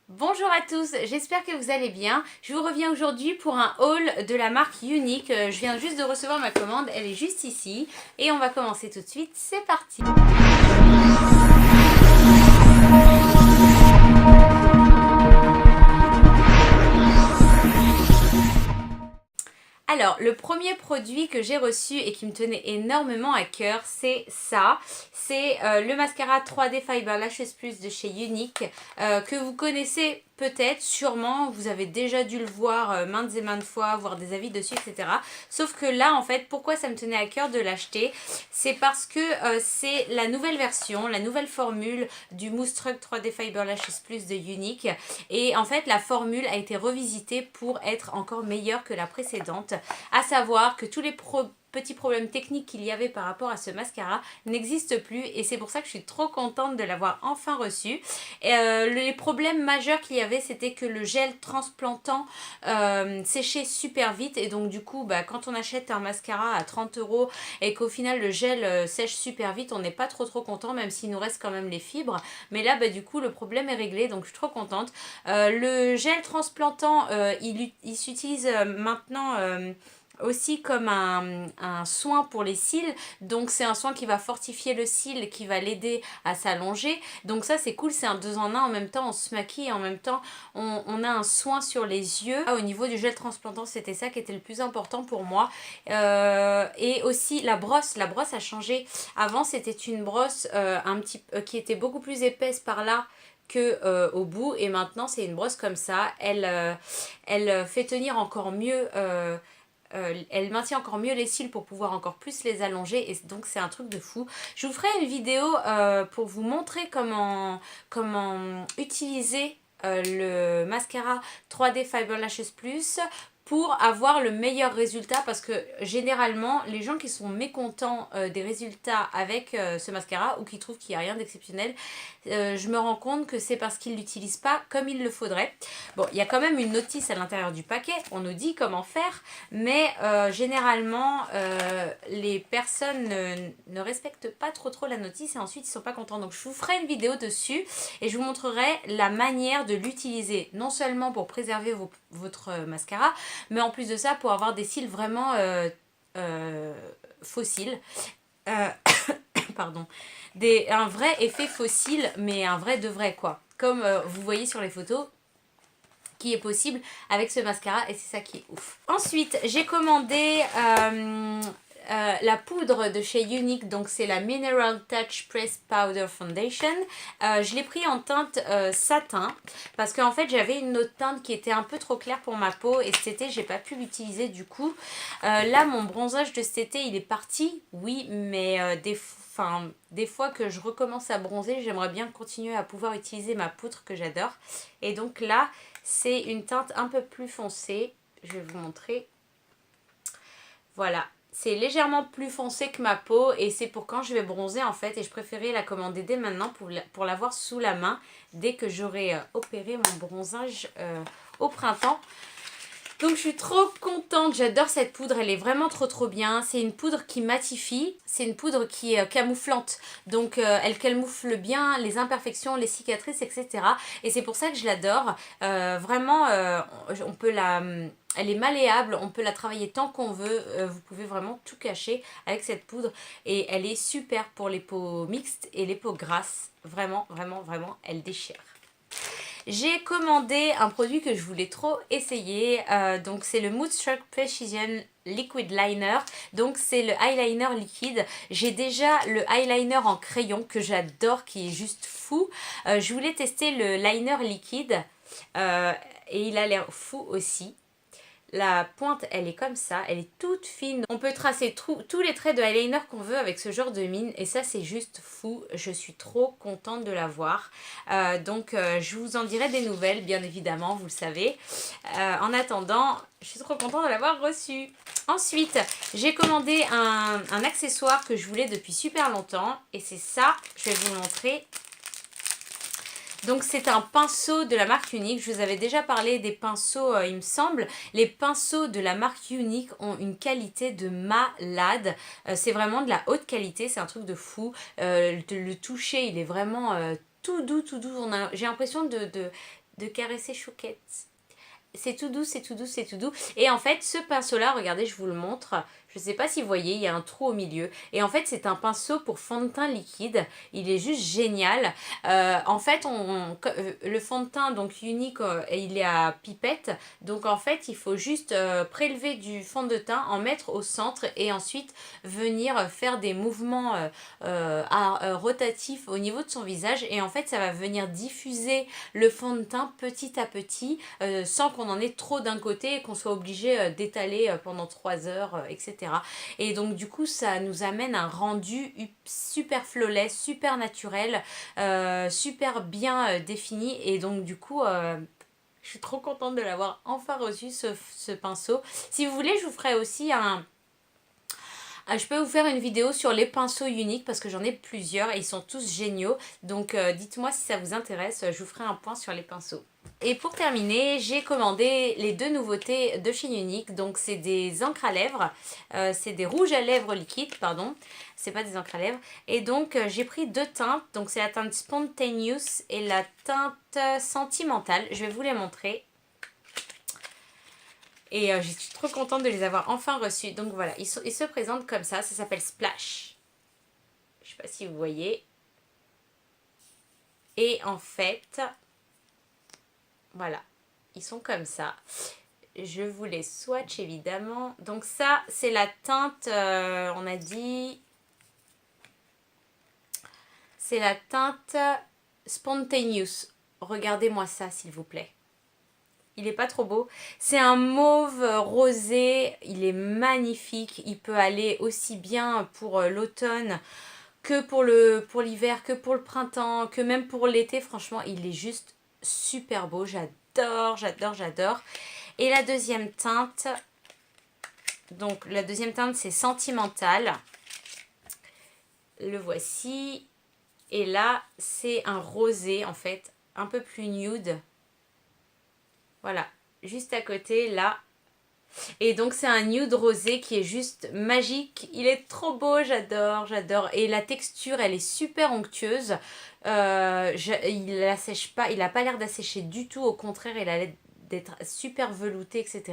Bonjour à tous, j'espère que vous allez bien. Je vous reviens aujourd'hui pour un haul de la marque Unique. Je viens juste de recevoir ma commande, elle est juste ici. Et on va commencer tout de suite, c'est parti. Alors, le premier produit que j'ai reçu et qui me tenait énormément à cœur, c'est ça. C'est le mascara 3D Fiber Lashes Plus de chez Unique, que vous connaissez peut-être, sûrement, vous avez déjà dû le voir maintes et maintes fois, voir des avis dessus, etc. Sauf que là, en fait, pourquoi ça me tenait à cœur de l'acheter? C'est parce que c'est la nouvelle version, la nouvelle formule du Mousse Truc 3D Fiber Lashes Plus de Unique. Et en fait, la formule a été revisitée pour être encore meilleure que la précédente. À savoir que tous les petits problèmes techniques qu'il y avait par rapport à ce mascara n'existent plus et c'est pour ça que je suis trop contente de l'avoir enfin reçu. Les problèmes majeurs qu'il y avait, c'était que le gel transplantant séchait super vite et donc du coup quand on achète un mascara à 30 € et qu'au final le gel sèche super vite, on n'est pas trop content, même s'il nous reste quand même les fibres. Mais là du coup le problème est réglé, donc je suis trop contente. Le gel transplantant il s'utilise maintenant aussi comme un soin pour les cils, donc c'est un soin qui va fortifier le cil, qui va l'aider à s'allonger, donc ça c'est cool, c'est un 2 en 1, en même temps on se maquille et en même temps on a un soin sur les yeux. Au niveau du gel transplantant, c'était ça qui était le plus important pour moi. Et aussi la brosse a changé. Avant c'était une brosse qui était beaucoup plus épaisse par là que au bout, et maintenant c'est une brosse comme ça. Elle fait tenir encore mieux elle maintient encore mieux les cils pour pouvoir encore plus les allonger, et donc c'est un truc de fou. Je vous ferai une vidéo pour vous montrer comment utiliser le mascara 3D Fiber Lashes Plus pour avoir le meilleur résultat, parce que généralement les gens qui sont mécontents des résultats avec ce mascara ou qui trouvent qu'il n'y a rien d'exceptionnel, je me rends compte que c'est parce qu'ils ne l'utilisent pas comme il le faudrait. Bon, il y a quand même une notice à l'intérieur du paquet, on nous dit comment faire, mais généralement les personnes ne respectent pas trop la notice et ensuite ils ne sont pas contents. Donc je vous ferai une vidéo dessus et je vous montrerai la manière de l'utiliser, non seulement pour préserver votre mascara, mais en plus de ça pour avoir des cils vraiment fossiles. Euh, pardon. Un vrai effet fossile, mais un vrai de vrai quoi. Comme vous voyez sur les photos, qui est possible avec ce mascara, et c'est ça qui est ouf. Ensuite, j'ai commandé la poudre de chez Unique, donc c'est la Mineral Touch Press Powder Foundation. Je l'ai pris en teinte satin parce qu'en fait j'avais une autre teinte qui était un peu trop claire pour ma peau et cet été j'ai pas pu l'utiliser du coup. Là mon bronzage de cet été il est parti, oui, mais des fois que je recommence à bronzer, j'aimerais bien continuer à pouvoir utiliser ma poudre que j'adore. Et donc là c'est une teinte un peu plus foncée, je vais vous montrer. Voilà, c'est légèrement plus foncé que ma peau et c'est pour quand je vais bronzer en fait, et je préférais la commander dès maintenant pour l'avoir sous la main dès que j'aurai opéré mon bronzage au printemps. Donc je suis trop contente, j'adore cette poudre, elle est vraiment trop bien. C'est une poudre qui matifie, c'est une poudre qui est camouflante. Donc elle camoufle bien les imperfections, les cicatrices, etc. Et c'est pour ça que je l'adore. Vraiment, on peut elle est malléable, on peut la travailler tant qu'on veut. Vous pouvez vraiment tout cacher avec cette poudre. Et elle est super pour les peaux mixtes et les peaux grasses. Vraiment, elle déchire. J'ai commandé un produit que je voulais trop essayer, donc c'est le Moodstruck Precision Liquid Liner, donc c'est le eyeliner liquide. J'ai déjà le eyeliner en crayon que j'adore, qui est juste fou. Je voulais tester le liner liquide et il a l'air fou aussi. La pointe, elle est comme ça, elle est toute fine. On peut tracer tous les traits de eyeliner qu'on veut avec ce genre de mine et ça c'est juste fou. Je suis trop contente de l'avoir. Donc je vous en dirai des nouvelles, bien évidemment, vous le savez. En attendant, je suis trop contente de l'avoir reçu. Ensuite, j'ai commandé un accessoire que je voulais depuis super longtemps et c'est ça, je vais vous le montrer. Donc c'est un pinceau de la marque Unique. Je vous avais déjà parlé des pinceaux, il me semble. Les pinceaux de la marque Unique ont une qualité de malade. C'est vraiment de la haute qualité, c'est un truc de fou. Le toucher, il est vraiment tout doux. J'ai l'impression de caresser Chouquette. C'est tout doux, c'est tout doux, c'est tout doux. Et en fait, ce pinceau-là, regardez, je vous le montre. Je ne sais pas si vous voyez, il y a un trou au milieu. Et en fait, c'est un pinceau pour fond de teint liquide. Il est juste génial. En fait, le fond de teint, donc unique, il est à pipette. Donc en fait, il faut juste prélever du fond de teint, en mettre au centre et ensuite venir faire des mouvements rotatifs au niveau de son visage. Et en fait, ça va venir diffuser le fond de teint petit à petit sans qu'on en ait trop d'un côté et qu'on soit obligé d'étaler pendant 3 heures, etc. Et donc du coup ça nous amène un rendu super flawless, super naturel, super bien défini. Et donc du coup je suis trop contente de l'avoir enfin reçu ce pinceau. Si vous voulez, je vous ferai aussi je peux vous faire une vidéo sur les pinceaux uniques parce que j'en ai plusieurs et ils sont tous géniaux. Donc dites-moi si ça vous intéresse, je vous ferai un point sur les pinceaux. Et pour terminer, j'ai commandé les 2 nouveautés de chez Unique. Donc c'est des encres à lèvres, c'est des rouges à lèvres liquides, pardon. C'est pas des encres à lèvres. Et donc j'ai pris 2 teintes. Donc c'est la teinte Spontaneous et la teinte Sentimentale. Je vais vous les montrer. Et je suis trop contente de les avoir enfin reçus. Donc voilà, ils se présentent comme ça. Ça s'appelle Splash. Je sais pas si vous voyez. Et en fait, voilà, ils sont comme ça. Je vous les swatch évidemment. Donc ça, c'est la teinte, on a dit... C'est la teinte Spontaneous. Regardez-moi ça s'il vous plaît. Il est pas trop beau. C'est un mauve rosé. Il est magnifique. Il peut aller aussi bien pour l'automne que pour l'hiver, que pour le printemps, que même pour l'été. Franchement, il est juste super beau. J'adore, j'adore, j'adore. Et la deuxième teinte, donc la deuxième teinte c'est Sentimental. Le voici. Et là, c'est un rosé en fait, un peu plus nude. Voilà, juste à côté, là. Et donc, c'est un nude rosé qui est juste magique. Il est trop beau, j'adore, j'adore. Et la texture, elle est super onctueuse. Il n'assèche pas, il n'a pas l'air d'assécher du tout. Au contraire, il a l'air d'être super velouté, etc.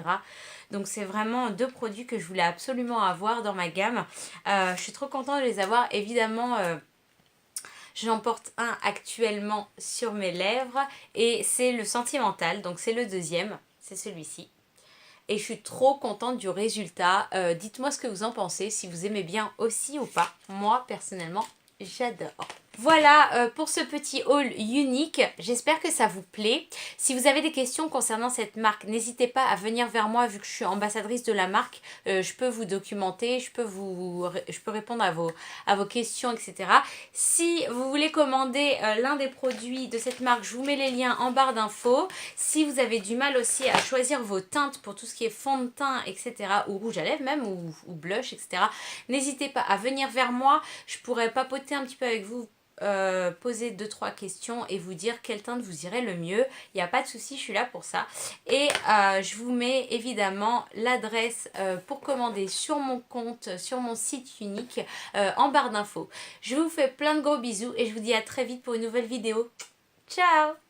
Donc, c'est vraiment 2 produits que je voulais absolument avoir dans ma gamme. Je suis trop contente de les avoir. Évidemment... J'en porte un actuellement sur mes lèvres et c'est le Sentimental, donc c'est le deuxième, c'est celui-ci. Et je suis trop contente du résultat. Dites-moi ce que vous en pensez, si vous aimez bien aussi ou pas. Moi, personnellement, j'adore. Voilà pour ce petit haul unique. J'espère que ça vous plaît. Si vous avez des questions concernant cette marque, n'hésitez pas à venir vers moi vu que je suis ambassadrice de la marque. Je peux vous documenter, je peux répondre à vos questions, etc. Si vous voulez commander l'un des produits de cette marque, je vous mets les liens en barre d'infos. Si vous avez du mal aussi à choisir vos teintes pour tout ce qui est fond de teint, etc. ou rouge à lèvres même, ou blush, etc. N'hésitez pas à venir vers moi. Je pourrais papoter un petit peu avec vous, poser 2-3 questions et vous dire quelle teinte vous irait le mieux. Il n'y a pas de souci, je suis là pour ça. Et je vous mets évidemment l'adresse pour commander sur mon compte, sur mon site unique en barre d'infos. Je vous fais plein de gros bisous et je vous dis à très vite pour une nouvelle vidéo. Ciao!